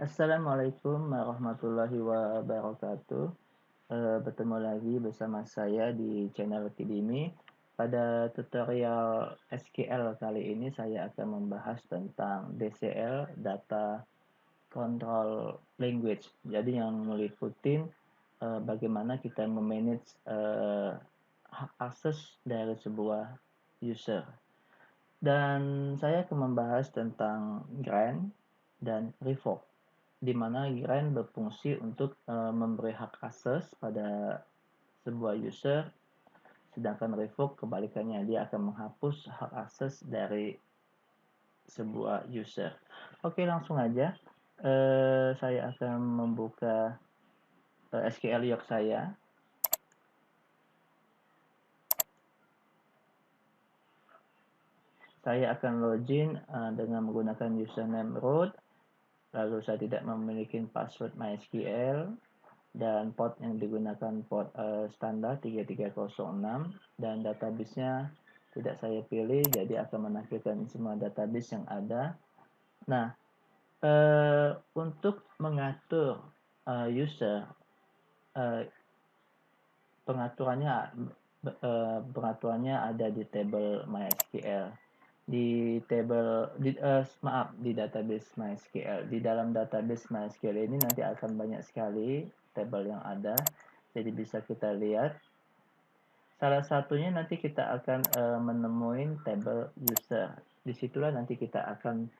Assalamualaikum warahmatullahi wabarakatuh. Bertemu lagi bersama saya di channel Kidimi. Pada tutorial SQL kali ini saya akan membahas tentang DCL, Data Control Language. Jadi yang meliputi bagaimana kita memanage hak akses dari sebuah user. Dan saya akan membahas tentang grant dan revoke, di mana grant berfungsi untuk memberi hak akses pada sebuah user, sedangkan revoke kebalikannya, dia akan menghapus hak akses dari sebuah user. Oke, langsung aja. Saya akan membuka SQL York saya. Saya akan login dengan menggunakan username root, lalu saya tidak memiliki password MySQL, dan port yang digunakan port standar 3306, dan database-nya tidak saya pilih, jadi akan menampilkan semua database yang ada. Nah, untuk mengatur user, pengaturannya ada di table MySQL, di database MySQL. Di dalam database MySQL ini nanti akan banyak sekali tabel yang ada, jadi bisa kita lihat. Salah satunya nanti kita akan menemui tabel user. Disitulah nanti kita akan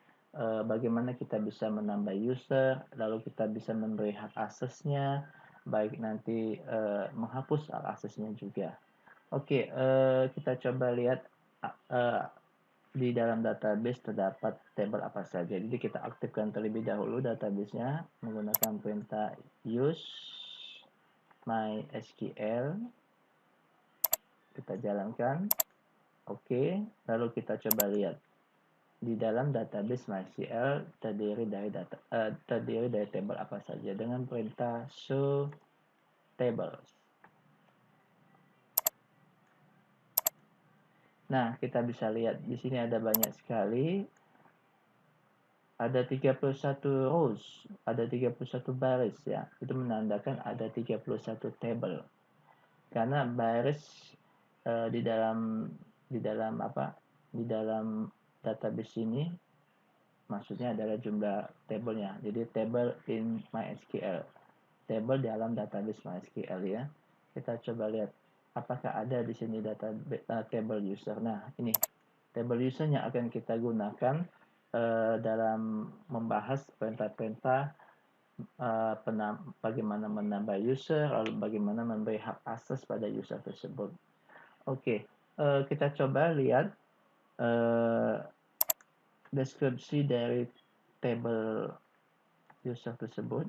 bagaimana kita bisa menambah user, lalu kita bisa memberi hak aksesnya, baik nanti menghapus hak aksesnya juga. Oke, kita coba lihat uh, di dalam database terdapat tabel apa saja. Jadi kita aktifkan terlebih dahulu databasenya menggunakan perintah use MySQL. Kita jalankan. Oke, lalu kita coba lihat. Di dalam database MySQL terdiri dari tabel apa saja dengan perintah show tables. Nah, kita bisa lihat di sini ada banyak sekali. Ada 31 rows, ada 31 baris ya. Itu menandakan ada 31 table. Karena baris di dalam database ini maksudnya adalah jumlah tabelnya. Jadi table in MySQL, table dalam database MySQL ya. Kita coba lihat apakah ada di sini table user. Nah, ini table user yang akan kita gunakan dalam membahas perintah-perintah bagaimana menambah user, lalu bagaimana memberi hak akses pada user tersebut. Oke, kita coba lihat deskripsi dari table user tersebut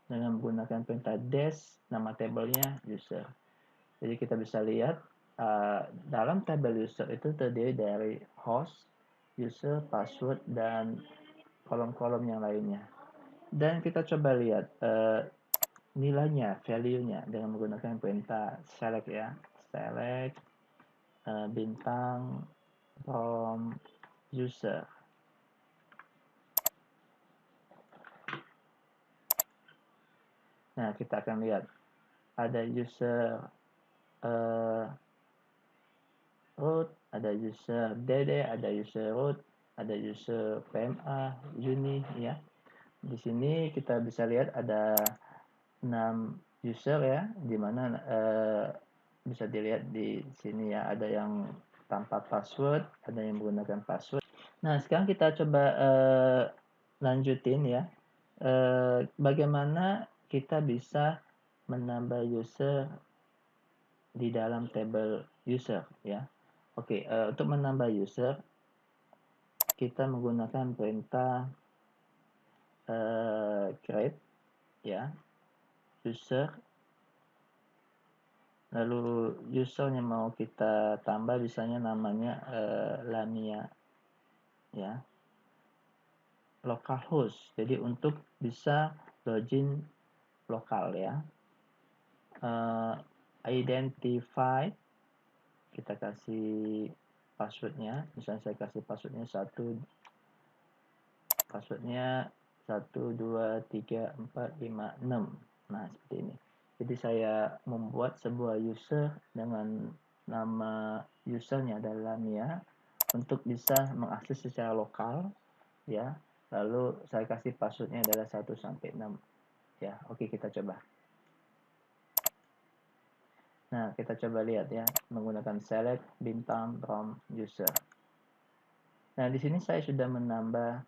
dengan menggunakan perintah dash, nama tabelnya user. Jadi kita bisa lihat dalam tabel user itu terdiri dari host, user, password, dan kolom-kolom yang lainnya. Dan kita coba lihat nilainya, value-nya dengan menggunakan perintah select ya. Select bintang from user. Nah, kita akan lihat ada user root, ada user DD, ada user root, ada user PMA, uni ya. Di sini kita bisa lihat ada 6 user ya, di mana bisa dilihat di sini ya, ada yang tanpa password, ada yang menggunakan password. Nah, sekarang kita coba lanjutin ya. Bagaimana kita bisa menambah user di dalam table user ya. Oke, untuk menambah user kita menggunakan perintah create ya, user, lalu user yang mau kita tambah misalnya namanya Lamia ya, localhost, jadi untuk bisa login lokal ya. Identify, kita kasih passwordnya. Misalnya saya kasih passwordnya 1, 2, 3, 4, 5, 6. Nah, seperti ini. Jadi saya membuat sebuah user dengan nama usernya adalah Lamia untuk bisa mengakses secara lokal, ya. Lalu saya kasih passwordnya adalah 1 sampai 6. Ya, oke, kita coba. Nah, kita coba lihat ya, menggunakan select bintang from user. Nah, di sini saya sudah menambah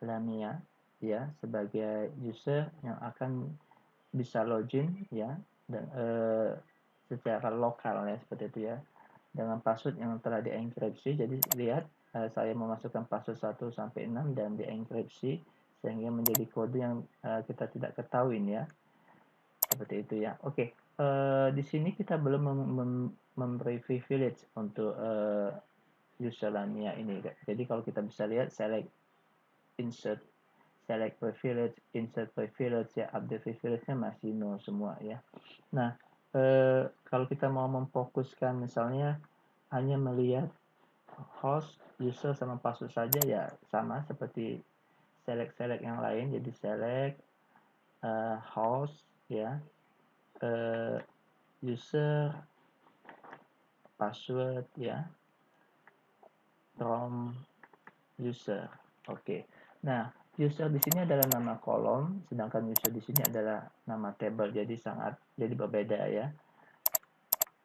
Lamia ya sebagai user yang akan bisa login ya dan secara lokal ya seperti itu ya dengan password yang telah dienkripsi. Jadi lihat saya memasukkan password 1 sampai 6 dan dienkripsi sehingga menjadi kode yang kita tidak ketahui ya. Seperti itu ya. Oke, di sini kita belum memberi privilege untuk user Lamia ini. Jadi kalau kita bisa lihat select insert, select privilege, insert privilege ya, update privilege-nya masih no semua ya. Nah, kalau kita mau memfokuskan misalnya hanya melihat host, user sama password saja ya sama seperti select yang lain. Jadi select host ya, user, password ya, from user. Oke. Nah, user di sini adalah nama kolom, sedangkan user di sini adalah nama table. Jadi berbeda ya.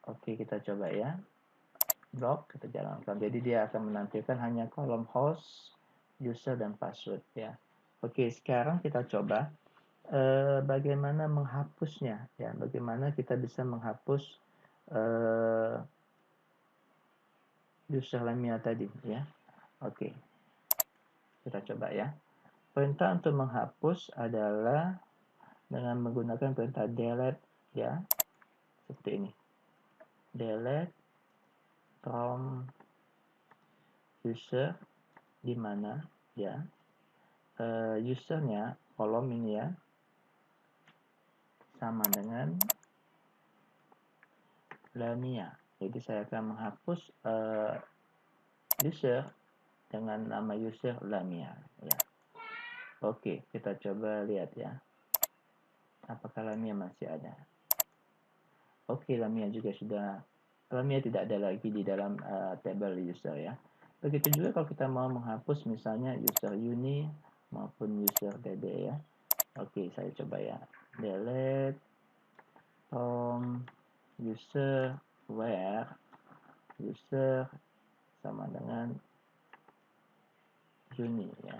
Oke, kita coba ya. Block kita jalankan. Jadi dia akan menampilkan hanya kolom host, user dan password ya. Oke, sekarang kita coba bagaimana menghapusnya ya. Bagaimana kita bisa menghapus user Lamia tadi ya. Oke. Kita coba ya. Perintah untuk menghapus adalah dengan menggunakan perintah delete ya. Seperti ini. Delete from user di mana ya. Usernya kolom ini ya. Sama dengan Lamia. Jadi saya akan menghapus user dengan nama user Lamia ya. Oke, kita coba lihat ya. Apakah Lamia masih ada? Oke, Lamia tidak ada lagi di dalam table user ya. Begitu juga kalau kita mau menghapus misalnya user uni maupun user dd ya. Oke, saya coba ya. Delete from user where user sama dengan uni ya.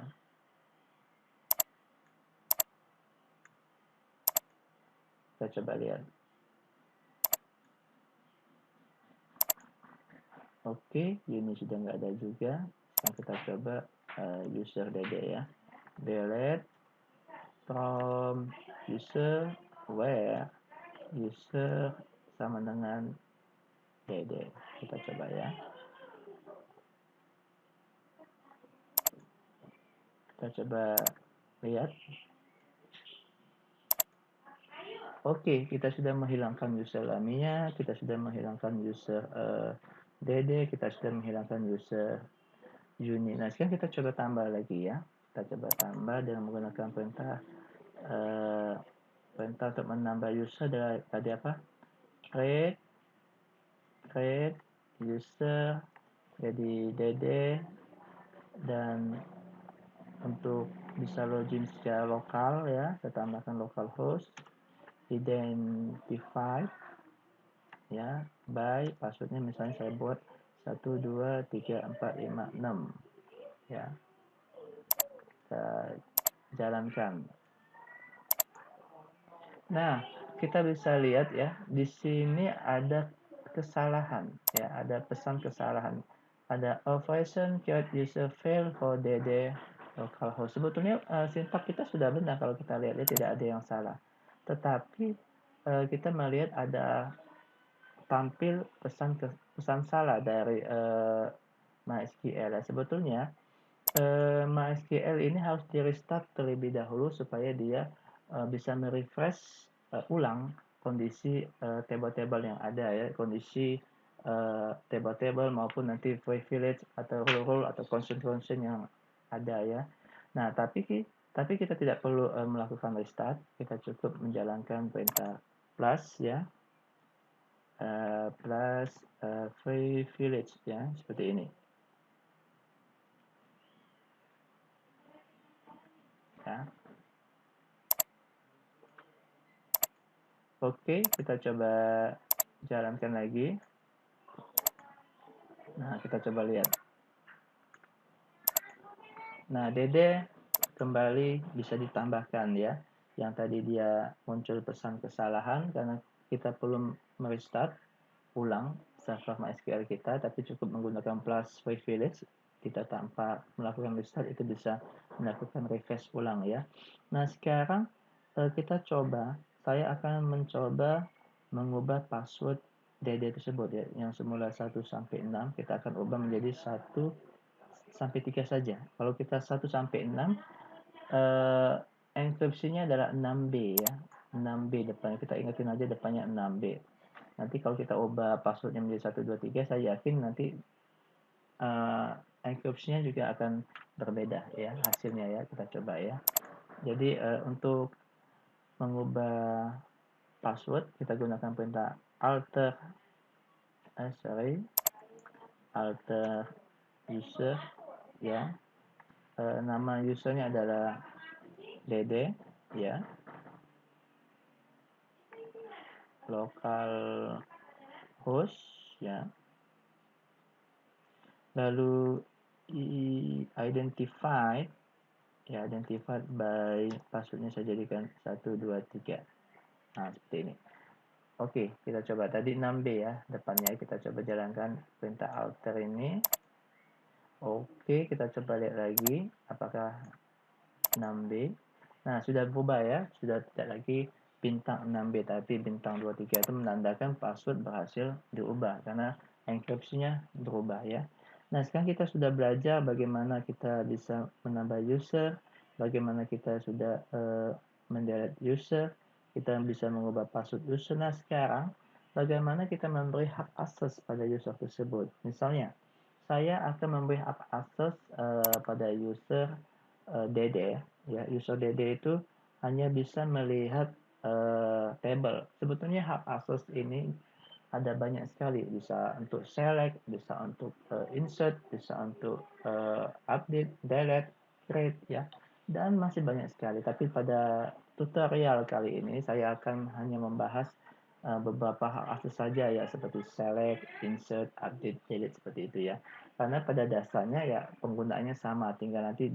Kita coba lihat. Oke, uni sudah nggak ada juga. Sekarang kita coba user dd ya. Delete from user where user sama dengan dd. Kita coba ya. Kita coba lihat. Oke, kita sudah menghilangkan user Lamia, kita sudah menghilangkan user dd, kita sudah menghilangkan user uni. Nah, sekarang kita coba tambah lagi ya. Kita coba tambah dengan menggunakan perintah untuk menambah user adalah tadi apa? Create user jadi dd, dan untuk bisa login secara lokal ya, saya tambahkan localhost identify ya by passwordnya misalnya saya buat 1, 2, 3, 4, 5, 6 ya. Kita jalankan. Nah, kita bisa lihat ya, di sini ada kesalahan ya, ada pesan kesalahan. Ada operation create user fail for dd localhost. Sebetulnya sintak kita sudah benar kalau kita lihat ya, tidak ada yang salah. Tetapi kita melihat ada tampil pesan salah dari MySQL. Sebetulnya MySQL ini harus di restart terlebih dahulu supaya dia bisa merefresh ulang kondisi table-table yang ada ya, kondisi table-table maupun nanti privilege atau role-role atau concern yang ada ya. Nah, tapi kita tidak perlu melakukan restart, kita cukup menjalankan perintah plus ya, plus privilege ya, seperti ini. Ya. Oke, kita coba jalankan lagi. Nah, kita coba lihat. Nah, Dede kembali bisa ditambahkan ya. Yang tadi dia muncul pesan kesalahan karena kita perlu merestart ulang server MySQL kita, tapi cukup menggunakan plus privilege. Kita tanpa melakukan restart itu bisa melakukan refresh ulang ya. Nah, sekarang kita coba, saya akan mencoba mengubah password DD tersebut ya, yang semula 1 sampai 6 kita akan ubah menjadi 1 sampai 3 saja. Kalau kita 1 sampai 6 enkripsinya adalah 6B ya. 6B depannya, kita ingetin aja depannya 6B. Nanti kalau kita ubah passwordnya menjadi 1, 2, 3, saya yakin nanti enkripsinya juga akan berbeda ya hasilnya ya. Kita coba ya. Jadi untuk mengubah password kita gunakan perintah alter user ya. Nama usernya adalah Dede ya. Local host ya. Lalu identified ya, identified by passwordnya saya jadikan 1, 2, 3. Nah, seperti ini. Oke, kita coba tadi 6B ya depannya, kita coba jalankan perintah alter ini. Oke, kita coba lihat lagi apakah 6B. Nah, sudah berubah ya, sudah tidak lagi bintang 6B tapi bintang 23. Itu menandakan password berhasil diubah karena enkripsinya berubah ya. Nah, sekarang kita sudah belajar bagaimana kita bisa menambah user, bagaimana kita sudah mendelete user, kita bisa mengubah password user. Nah, sekarang bagaimana kita memberi hak akses pada user tersebut. Misalnya, saya akan memberi hak akses pada user DD ya. User DD itu hanya bisa melihat table. Sebetulnya hak akses ini ada banyak sekali, bisa untuk select, bisa untuk insert, bisa untuk update, delete, create ya, dan masih banyak sekali. Tapi pada tutorial kali ini saya akan hanya membahas beberapa hak akses saja ya, seperti select, insert, update, delete seperti itu ya. Karena pada dasarnya ya penggunaannya sama, tinggal nanti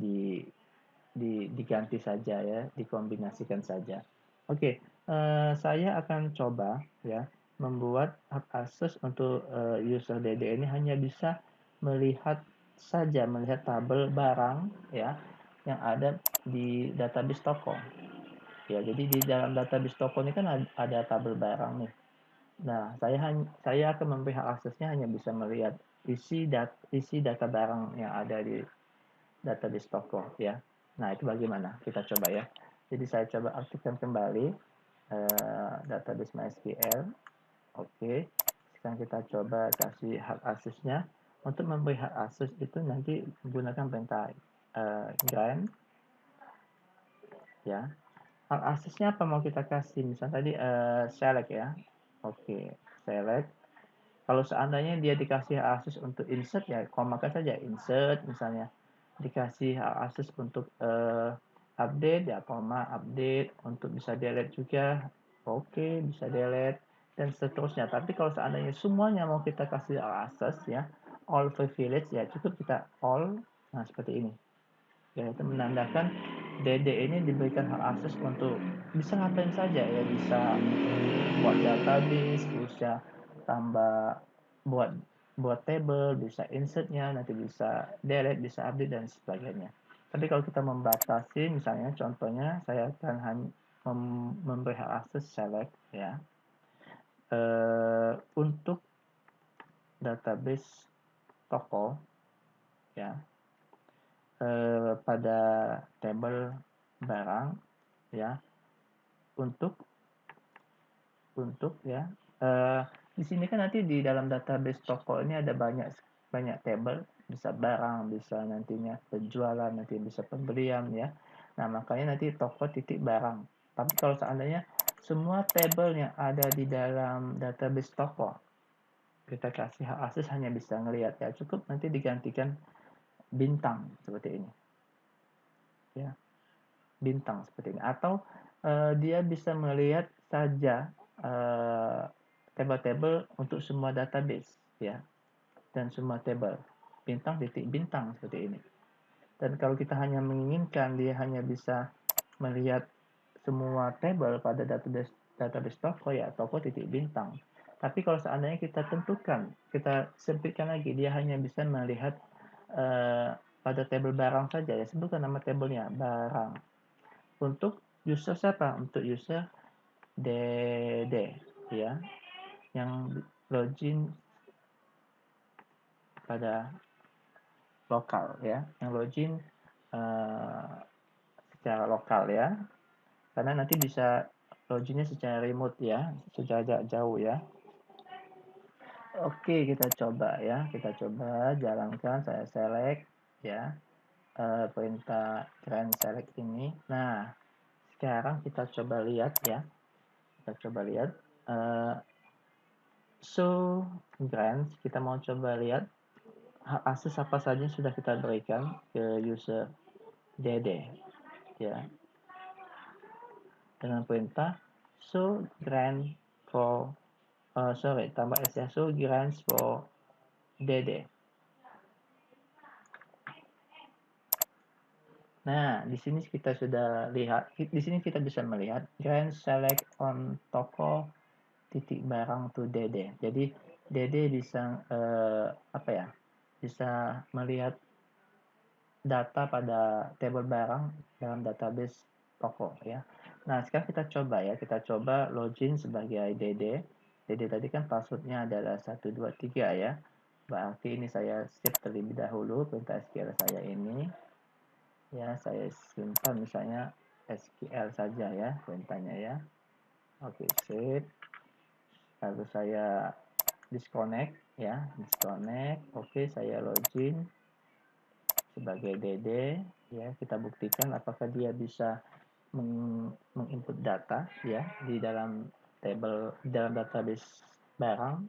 diganti saja ya, dikombinasikan saja. Oke, saya akan coba ya membuat hak akses untuk user DD ini hanya bisa melihat saja, melihat tabel barang ya yang ada di database toko. Ya, jadi di dalam database toko ini kan ada tabel barang nih. Nah, saya akan memberi hak aksesnya hanya bisa melihat isi data barang yang ada di database toko ya. Nah, itu bagaimana? Kita coba ya. Jadi saya coba aktifkan kembali database MySQL. Oke. Sekarang kita coba kasih hak aksesnya. Untuk memberi hak akses itu nanti menggunakan perintah grant ya. Hak aksesnya apa mau kita kasih? Misalnya tadi select ya. Oke, select. Kalau seandainya dia dikasih hak akses untuk insert ya, komakan saja insert misalnya. Dikasih hak akses untuk update ya, koma update, untuk bisa delete juga. Oke, bisa delete dan seterusnya. Tapi kalau seandainya semuanya mau kita kasih hak akses ya, all privilege ya, cukup kita all. Nah, seperti ini. Ya, itu menandakan DD ini diberikan hak akses untuk bisa ngapain saja ya, bisa buat database, bisa tambah buat buat table, bisa insertnya, nanti bisa delete, bisa update dan sebagainya. Tapi kalau kita membatasi, misalnya contohnya saya akan memberi hak akses select ya untuk database toko ya pada table barang ya untuk ya Di sini kan nanti di dalam database toko ini ada banyak table, bisa barang, bisa nantinya penjualan, nanti bisa pembelian ya. Nah, makanya nanti toko titik barang. Tapi kalau seandainya semua tabel yang ada di dalam database toko, kita kasih hak akses hanya bisa ngelihat ya, cukup nanti digantikan bintang seperti ini. Ya, bintang seperti ini. Atau dia bisa melihat saja table-table untuk semua database ya, dan semua table bintang titik bintang seperti ini. Dan kalau kita hanya menginginkan dia hanya bisa melihat semua table pada database toko ya, toko titik bintang. Tapi kalau seandainya kita tentukan, kita sempitkan lagi, dia hanya bisa melihat pada table barang saja ya, sebutkan nama tabelnya barang. Untuk user siapa? Untuk user DD ya, yang login pada lokal ya, yang login secara lokal ya, karena nanti bisa loginnya secara remote ya, secara jarak jauh ya. Oke, kita coba ya, kita coba jalankan, saya select ya, perintah grand select ini. Nah, sekarang kita coba lihat ya, kita coba lihat show grants, kita mau coba lihat hak akses apa saja yang sudah kita berikan ke user DD ya, dengan perintah show grant for tambah S ya, show grants for DD. Nah, di sini kita sudah lihat, di sini kita bisa melihat grant select on toko titik barang to DD. Jadi DD bisa apa ya? Bisa melihat data pada table barang dalam database toko ya. Nah, sekarang kita coba ya, kita coba login sebagai DD. DD tadi kan passwordnya adalah 123 ya. Berarti ini saya save terlebih dahulu perintah SQL saya ini. Ya, saya simpan misalnya SQL saja ya perintahnya ya. Oke, save. Lalu saya disconnect ya, disconnect. Oke, saya login sebagai DD ya, kita buktikan apakah dia bisa menginput data ya di dalam database barang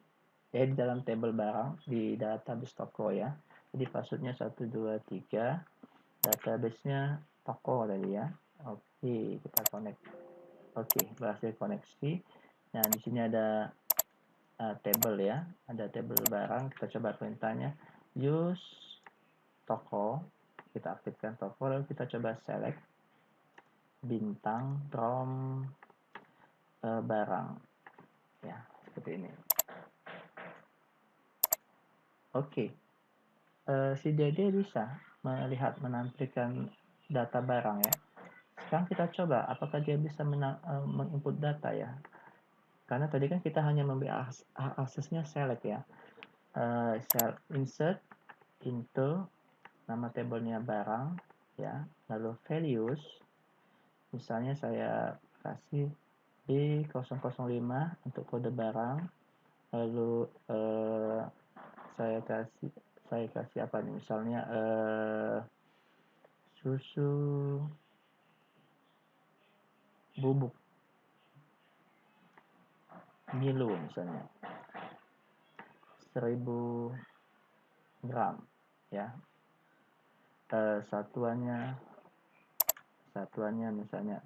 ya, di dalam table barang di database toko ya. Jadi passwordnya 123, database-nya toko tadi ya. Oke, kita connect. Oke, berhasil koneksi. Nah, di sini ada table ya, ada table barang. Kita coba perintahnya use toko, kita aktifkan toko, lalu kita coba select bintang from barang ya, seperti ini. Oke, si Dede bisa melihat menampilkan data barang ya. Sekarang kita coba apakah dia bisa menginput data ya, karena tadi kan kita hanya memberi aksesnya select ya. Insert into nama tabelnya barang ya, lalu values, misalnya saya kasih B005 untuk kode barang, lalu saya kasih apa nih, misalnya susu bubuk Milo misalnya 1000 gram ya, satuannya misalnya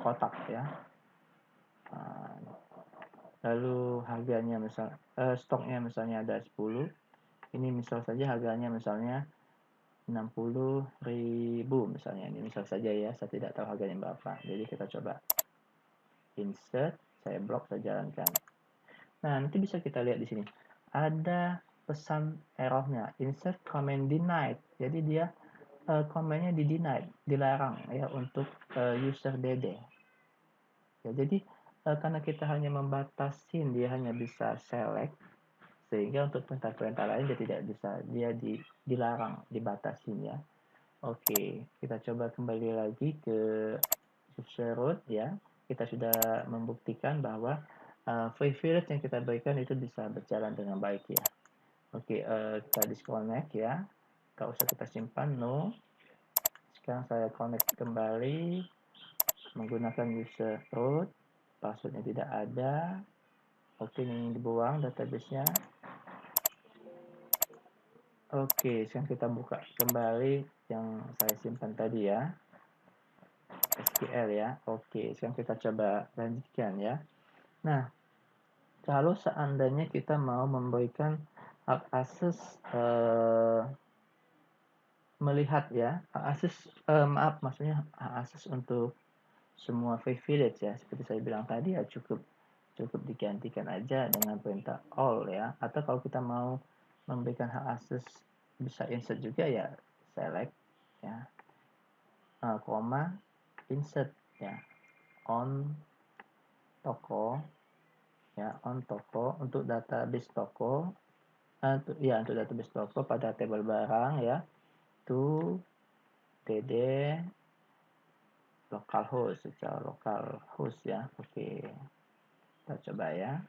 kotak ya, lalu harganya stoknya misalnya ada 10, ini misal saja harganya misalnya 60.000 misalnya, ini misal saja ya, saya tidak tahu harganya berapa. Jadi kita coba insert, saya blok, saya jalankan. Nah, nanti bisa kita lihat di sini ada pesan errornya, insert comment denied. Jadi dia komennya di denied, dilarang ya untuk user DD ya. Jadi karena kita hanya membatasin, dia hanya bisa select, sehingga untuk perintah-perintah lain dia tidak bisa, dia dilarang, dibatasin ya. Oke, kita coba kembali lagi ke user root ya. Kita sudah membuktikan bahwa privilege yang kita berikan itu bisa berjalan dengan baik ya. Oke, kita disconnect ya. Gak usah kita simpan, no. Sekarang saya connect kembali menggunakan user root. Passwordnya tidak ada. Oke, ini dibuang database-nya. Oke, sekarang kita buka kembali yang saya simpan tadi ya. SQL ya. Oke, sekarang kita coba lanjutkan ya. Nah, kalau seandainya kita mau memberikan hak akses melihat ya, hak akses maaf maksudnya hak akses untuk semua privilege ya, seperti saya bilang tadi ya cukup digantikan aja dengan perintah all ya. Atau kalau kita mau memberikan hak akses bisa insert juga ya, select ya, koma insert ya, on toko ya, on toko untuk database toko, untuk database toko pada tabel barang ya, to dd localhost secara localhost ya. Oke, kita coba ya.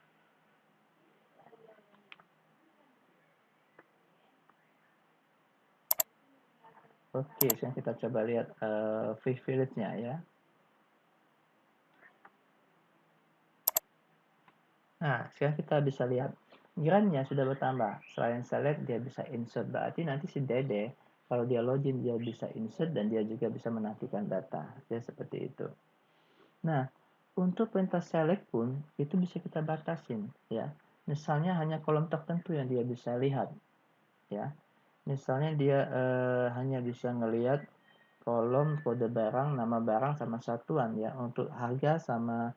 Oke, sekarang kita coba lihat privilege-nya ya. Nah, sekarang kita bisa lihat gerannya sudah bertambah. Selain select, dia bisa insert. Berarti nanti si Dede, kalau dia login, dia bisa insert dan dia juga bisa menampilkan data. Ya, seperti itu. Nah, untuk perintah select pun, itu bisa kita batasin. Ya, misalnya hanya kolom tertentu yang dia bisa lihat. Ya, misalnya dia hanya bisa ngelihat kolom kode barang, nama barang, sama satuan ya. Untuk harga sama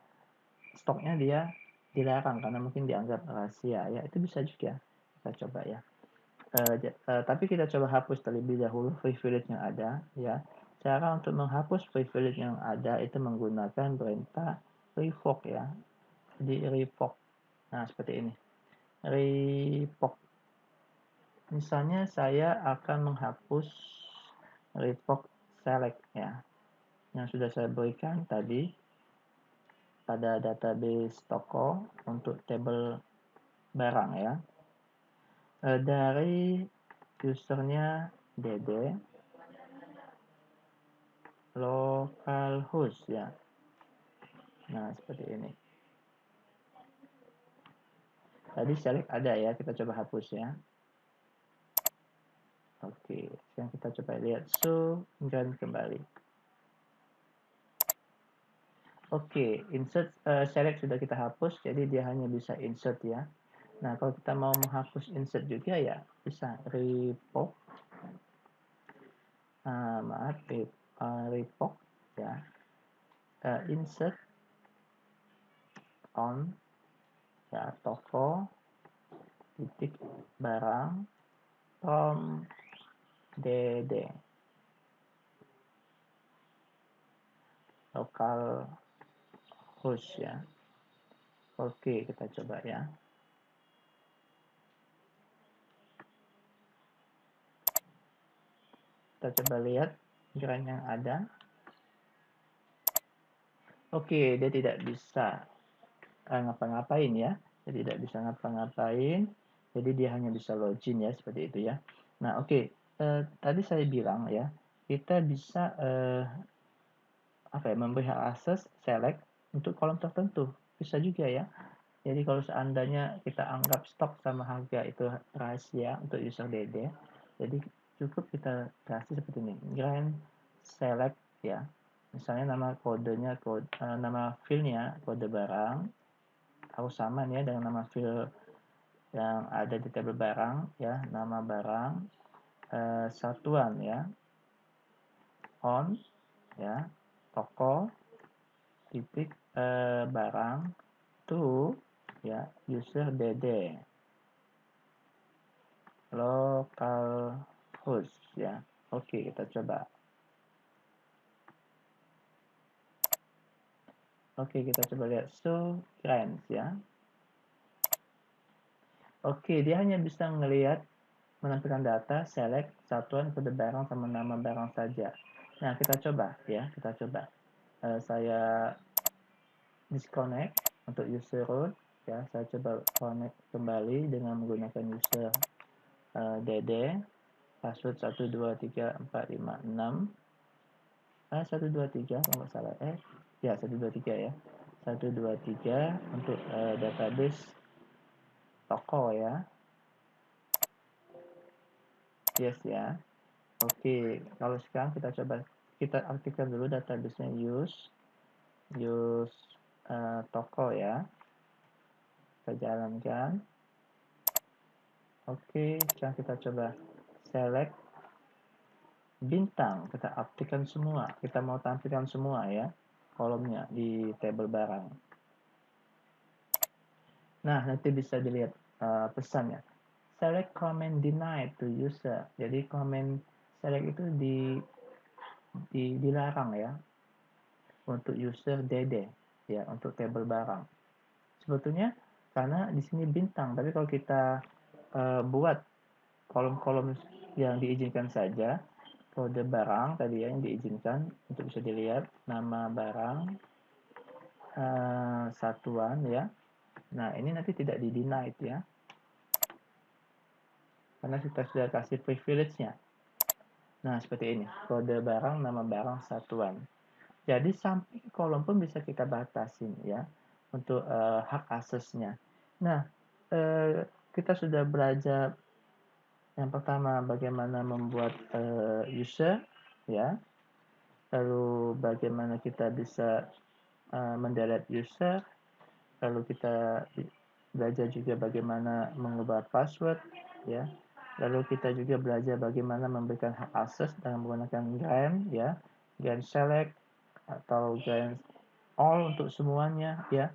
stoknya dia dilarang karena mungkin dianggap rahasia ya, itu bisa juga kita coba ya. Tapi kita coba hapus terlebih dahulu privilege yang ada ya. Cara untuk menghapus privilege yang ada itu menggunakan perintah revoke ya. Jadi revoke, nah seperti ini, revoke. Misalnya saya akan menghapus revoke select ya, yang sudah saya berikan tadi pada database toko untuk tabel barang ya. Dari usernya dd localhost ya. Nah, seperti ini. Tadi select ada ya, kita coba hapus ya. Oke, sekarang kita coba lihat dan kembali. Oke, insert select sudah kita hapus, jadi dia hanya bisa insert ya. Nah, kalau kita mau menghapus insert juga ya, bisa revoke. Maaf, revoke ya. Insert on ya, toko titik barang from dd lokal host ya. Oke, kita coba ya. Kita coba lihat geran yang ada. Oke, dia tidak bisa ngapa-ngapain ya. Dia tidak bisa ngapa-ngapain. Jadi dia hanya bisa login ya, seperti itu ya. Nah, oke. Tadi saya bilang ya, kita bisa memberi hak akses select untuk kolom tertentu. Bisa juga ya. Jadi kalau seandainya kita anggap stok sama harga itu rahasia untuk user DD, jadi cukup kita kasih seperti ini, grand select ya. Misalnya nama kodenya, nama filenya kode barang, harus sama ya dengan nama fil yang ada di tabel barang ya, nama barang, satuan ya, on ya, toko titik barang to ya, user dd local host ya. Oke, kita coba. Oke, kita coba lihat range ya. Oke, dia hanya bisa melihat menampilkan data select satuan kode barang sama nama barang saja. Nah, kita coba ya, kita coba. Saya disconnect untuk user root. ya. Saya coba connect kembali dengan menggunakan user Dede, password 123456, 123 kalau nggak salah, ya 123 ya, 123 untuk database toko ya. Yes ya. Oke, kalau sekarang kita coba kita aktifkan dulu database-nya use toko ya. Kita jalankan. Oke, sekarang kita coba select bintang, kita aktifkan semua. Kita mau tampilkan semua ya kolomnya di tabel barang. Nah, nanti bisa dilihat pesannya. Select comment denied to user. Jadi comment select itu dilarang ya untuk user Dede ya, untuk tabel barang. Sebetulnya karena di sini bintang, tapi kalau kita buat kolom-kolom yang diizinkan saja, kode barang tadi ya yang diizinkan untuk bisa dilihat nama barang satuan ya. Nah, ini nanti tidak di denied ya, karena kita sudah kasih privilege-nya. Nah, seperti ini, kode barang, nama barang, satuan. Jadi samping kolom pun bisa kita batasin ya untuk hak aksesnya. Nah, kita sudah belajar yang pertama bagaimana membuat user ya, lalu bagaimana kita bisa mendelete user, lalu kita belajar juga bagaimana mengubah password ya, lalu kita juga belajar bagaimana memberikan hak akses dengan menggunakan grant ya, grant select atau grant all untuk semuanya ya.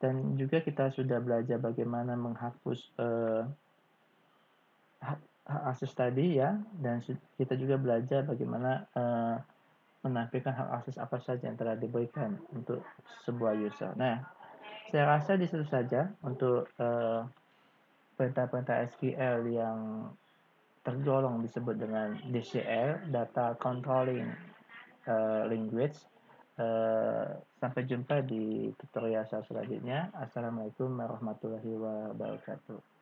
Dan juga kita sudah belajar bagaimana menghapus hak akses tadi ya, dan kita juga belajar bagaimana menampilkan hak akses apa saja yang telah diberikan untuk sebuah user. Nah, saya rasa di situ saja untuk perintah-perintah SQL yang tergolong disebut dengan DCL, Data Controlling Language. Sampai jumpa di tutorial saya selanjutnya. Assalamualaikum warahmatullahi wabarakatuh.